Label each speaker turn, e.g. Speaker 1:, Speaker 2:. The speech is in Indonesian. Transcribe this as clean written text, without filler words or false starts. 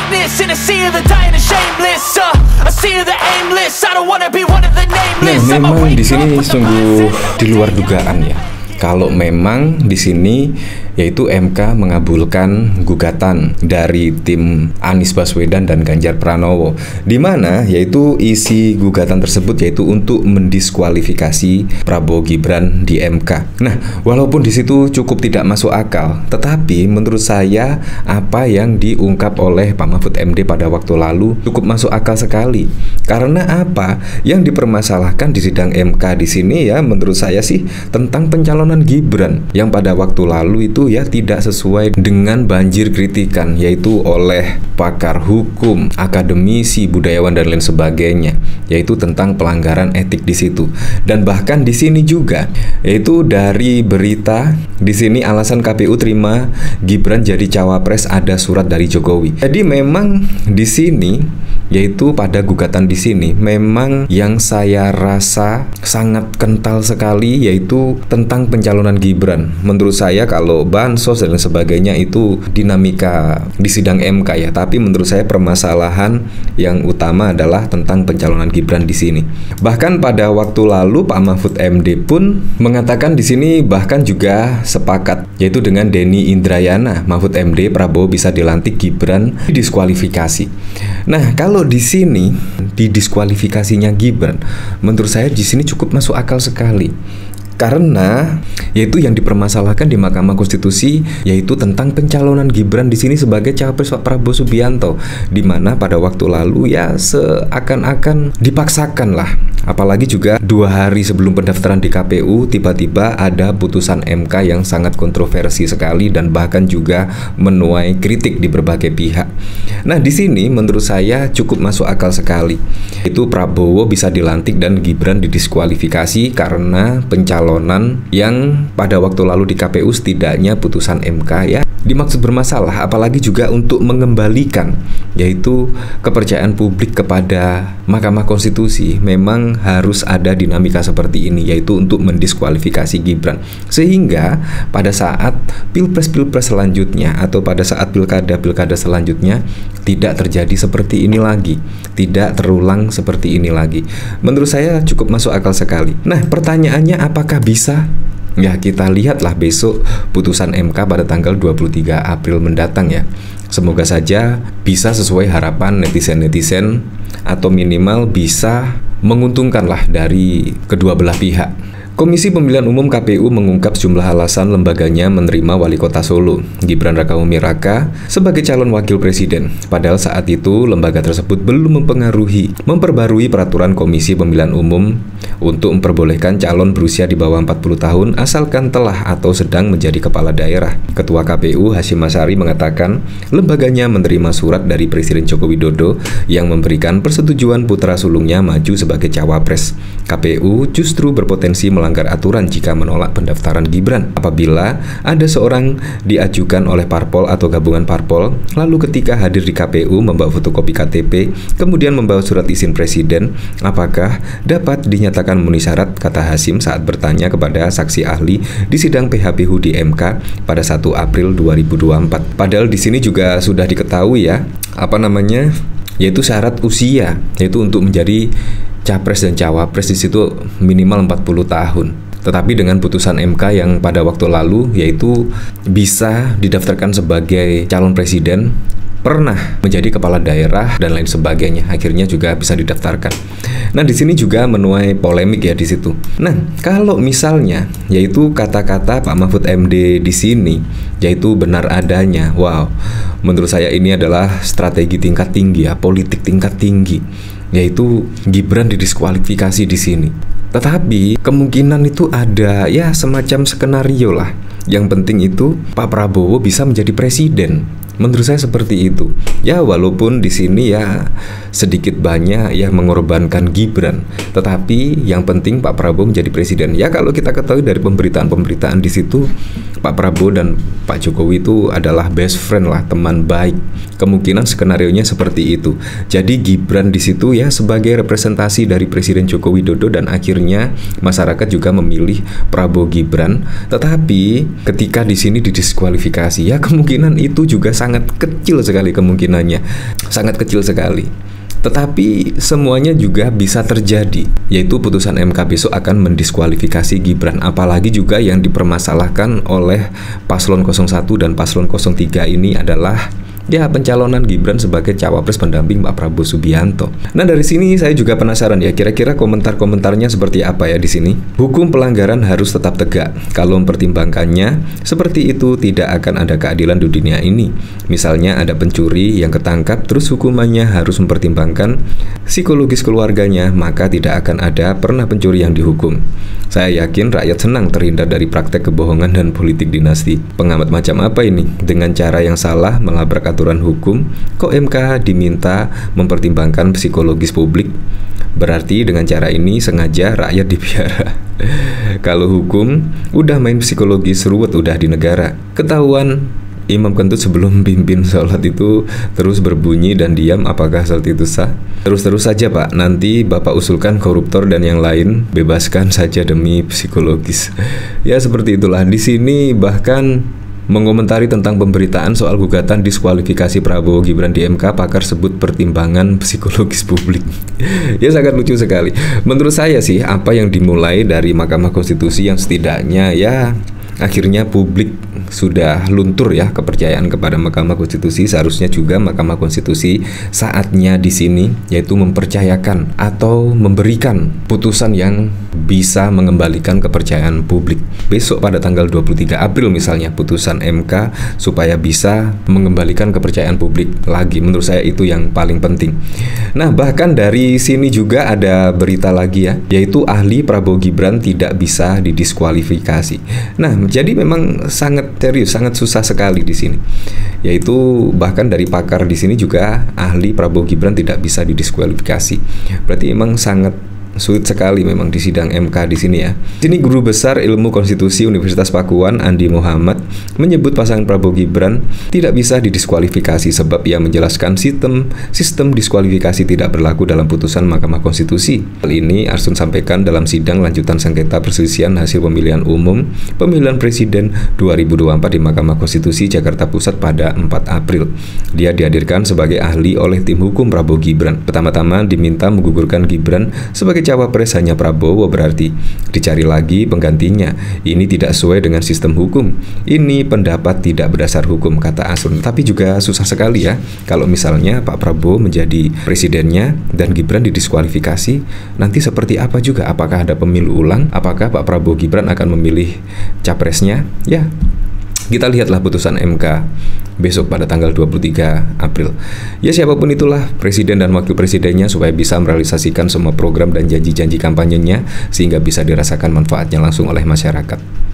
Speaker 1: madness in a sea of the dying and shameless. A sea of the aimless. I don't wanna be one of the nameless.
Speaker 2: Nah, memang di sini sungguh di luar dugaan ya. Kalau memang di sini yaitu MK mengabulkan gugatan dari tim Anies Baswedan dan Ganjar Pranowo, di mana yaitu isi gugatan tersebut yaitu untuk mendiskualifikasi Prabowo Gibran di MK. Nah, walaupun di situ cukup tidak masuk akal, tetapi menurut saya apa yang diungkap oleh Pak Mahfud MD pada waktu lalu cukup masuk akal sekali. Karena apa? Yang dipermasalahkan di sidang MK di sini ya menurut saya sih tentang pencalonan Gibran yang pada waktu lalu itu ya tidak sesuai dengan banjir kritikan yaitu oleh pakar hukum, akademisi, budayawan dan lain sebagainya, yaitu tentang pelanggaran etik di situ. Dan bahkan di sini juga yaitu dari berita di sini alasan KPU terima Gibran jadi cawapres ada surat dari Jokowi. Jadi memang di sini yaitu pada gugatan di sini memang yang saya rasa sangat kental sekali yaitu tentang pencalonan Gibran. Menurut saya kalau bansos dan sebagainya itu dinamika di sidang MK ya, tapi menurut saya permasalahan yang utama adalah tentang pencalonan Gibran di sini. Bahkan pada waktu lalu Pak Mahfud MD pun mengatakan di sini bahkan juga sepakat yaitu dengan Denny Indrayana, Mahfud MD Prabowo bisa dilantik, Gibran didiskualifikasi. Nah, kalau di sini didiskualifikasinya Gibran, menurut saya di sini cukup masuk akal sekali. Karena yaitu yang dipermasalahkan di Mahkamah Konstitusi yaitu tentang pencalonan Gibran di sini sebagai cawapres Pak Prabowo Subianto, di mana pada waktu lalu ya seakan-akan dipaksakan lah. Apalagi juga 2 hari sebelum pendaftaran di KPU tiba-tiba ada putusan MK yang sangat kontroversi sekali dan bahkan juga menuai kritik di berbagai pihak. Nah, di sini menurut saya cukup masuk akal sekali. Itu Prabowo bisa dilantik dan Gibran didiskualifikasi karena pencalonan yang pada waktu lalu di KPU setidaknya putusan MK ya dimaksud bermasalah, apalagi juga untuk mengembalikan yaitu kepercayaan publik kepada Mahkamah Konstitusi. Memang harus ada dinamika seperti ini yaitu untuk mendiskualifikasi Gibran, sehingga pada saat pilpres-pilpres selanjutnya atau pada saat pilkada-pilkada selanjutnya tidak terjadi seperti ini lagi, tidak terulang seperti ini lagi. Menurut saya cukup masuk akal sekali. Nah, pertanyaannya apakah bisa? Ya, kita lihatlah besok putusan MK pada tanggal 23 April mendatang ya. Semoga saja bisa sesuai harapan netizen-netizen atau minimal bisa menguntungkanlah dari kedua belah pihak. Komisi Pemilihan Umum KPU mengungkap sejumlah alasan lembaganya menerima Wali Kota Solo, Gibran Rakabuming Raka, sebagai calon wakil presiden. Padahal saat itu lembaga tersebut belum memperbarui peraturan Komisi Pemilihan Umum untuk memperbolehkan calon berusia di bawah 40 tahun asalkan telah atau sedang menjadi kepala daerah. Ketua KPU Hasyim Asyari mengatakan lembaganya menerima surat dari Presiden Joko Widodo yang memberikan persetujuan putra sulungnya maju sebagai cawapres. KPU justru berpotensi melanggar aturan jika menolak pendaftaran Gibran apabila ada seorang diajukan oleh parpol atau gabungan parpol, lalu ketika hadir di KPU membawa fotokopi KTP, kemudian membawa surat izin presiden, apakah dapat dinyatakan memenuhi syarat, kata Hasyim saat bertanya kepada saksi ahli di sidang PHPU di MK pada 1 April 2024. Padahal di sini juga sudah diketahui ya, yaitu syarat usia, yaitu untuk menjadi capres dan cawapres di situ minimal 40 tahun. Tetapi dengan putusan MK yang pada waktu lalu yaitu bisa didaftarkan sebagai calon presiden, pernah menjadi kepala daerah dan lain sebagainya, akhirnya juga bisa didaftarkan. Nah, di sini juga menuai polemik ya di situ. Nah, kalau misalnya yaitu kata-kata Pak Mahfud MD di sini yaitu benar adanya, wow, menurut saya ini adalah strategi tingkat tinggi ya, politik tingkat tinggi, yaitu Gibran didiskualifikasi di sini. Tetapi kemungkinan itu ada ya semacam skenario lah. Yang penting itu Pak Prabowo bisa menjadi presiden. Menurut saya seperti itu. Ya, walaupun di sini ya sedikit banyak ya mengorbankan Gibran, tetapi yang penting Pak Prabowo menjadi presiden. Ya, kalau kita ketahui dari pemberitaan-pemberitaan di situ, Pak Prabowo dan Pak Jokowi itu adalah best friend lah, teman baik. Kemungkinan skenarionya seperti itu. Jadi Gibran di situ ya sebagai representasi dari Presiden Joko Widodo dan akhirnya masyarakat juga memilih Prabowo Gibran. Tetapi ketika di sini didiskualifikasi, ya kemungkinan itu juga sangat sangat kecil sekali kemungkinannya, sangat kecil sekali. Tetapi semuanya juga bisa terjadi, yaitu putusan MK besok akan mendiskualifikasi Gibran. Apalagi juga yang dipermasalahkan oleh paslon 01 dan paslon 03 ini adalah ya pencalonan Gibran sebagai cawapres pendamping Pak Prabowo Subianto. Nah, dari sini saya juga penasaran ya, kira-kira komentar-komentarnya seperti apa ya di sini. Hukum pelanggaran harus tetap tegak. Kalau mempertimbangkannya seperti itu, tidak akan ada keadilan di dunia ini. Misalnya ada pencuri yang ketangkap, terus hukumannya harus mempertimbangkan psikologis keluarganya, maka tidak akan ada pernah pencuri yang dihukum. Saya yakin rakyat senang terhindar dari praktek kebohongan dan politik dinasti. Pengamat macam apa ini? Dengan cara yang salah melabrak aturan hukum, kok MK diminta mempertimbangkan psikologis publik? Berarti dengan cara ini sengaja rakyat dipiara. Kalau hukum udah main psikologis, ruwet udah di negara. Ketahuan Imam kentut sebelum pimpin sholat itu terus berbunyi dan diam, apakah sholat itu sah? Terus saja Pak, nanti Bapak usulkan koruptor dan yang lain bebaskan saja demi psikologis. Ya seperti itulah. Di sini bahkan mengomentari tentang pemberitaan soal gugatan diskualifikasi Prabowo Gibran di MK, pakar sebut pertimbangan psikologis publik. Ya sangat lucu sekali. Menurut saya sih, apa yang dimulai dari Mahkamah Konstitusi yang setidaknya ya akhirnya publik sudah luntur ya kepercayaan kepada Mahkamah Konstitusi. Seharusnya juga Mahkamah Konstitusi saatnya di sini yaitu mempercayakan atau memberikan putusan yang bisa mengembalikan kepercayaan publik. Besok pada tanggal 23 April misalnya putusan MK supaya bisa mengembalikan kepercayaan publik lagi. Menurut saya itu yang paling penting. Nah, bahkan dari sini juga ada berita lagi ya, yaitu ahli Prabowo Gibran tidak bisa didiskualifikasi. Nah, jadi memang sangat serius, sangat susah sekali di sini. Yaitu bahkan dari pakar di sini juga ahli Prabowo Gibran tidak bisa didiskualifikasi. Berarti memang sangat sulit sekali memang di sidang MK di sini ya. Sini Guru Besar Ilmu Konstitusi Universitas Pakuan Andi Muhammad menyebut pasangan Prabowo Gibran tidak bisa didiskualifikasi sebab ia menjelaskan sistem diskualifikasi tidak berlaku dalam putusan Mahkamah Konstitusi. Hal ini Arsun sampaikan dalam sidang lanjutan sengketa perselisihan hasil pemilihan umum pemilihan presiden 2024 di Mahkamah Konstitusi Jakarta Pusat pada 4 April. Dia dihadirkan sebagai ahli oleh tim hukum Prabowo Gibran. Pertama-tama diminta menggugurkan Gibran sebagai cawapres hanya Prabowo, berarti dicari lagi penggantinya. Ini tidak sesuai dengan sistem hukum. Ini pendapat tidak berdasar hukum, kata Arsun. Tapi juga susah sekali ya kalau misalnya Pak Prabowo menjadi presidennya dan Gibran didiskualifikasi. Nanti seperti apa juga? Apakah ada pemilu ulang? Apakah Pak Prabowo Gibran akan memilih capresnya? Ya, kita lihatlah putusan MK besok pada tanggal 23 April. Ya siapapun itulah presiden dan wakil presidennya supaya bisa merealisasikan semua program dan janji-janji kampanyenya sehingga bisa dirasakan manfaatnya langsung oleh masyarakat.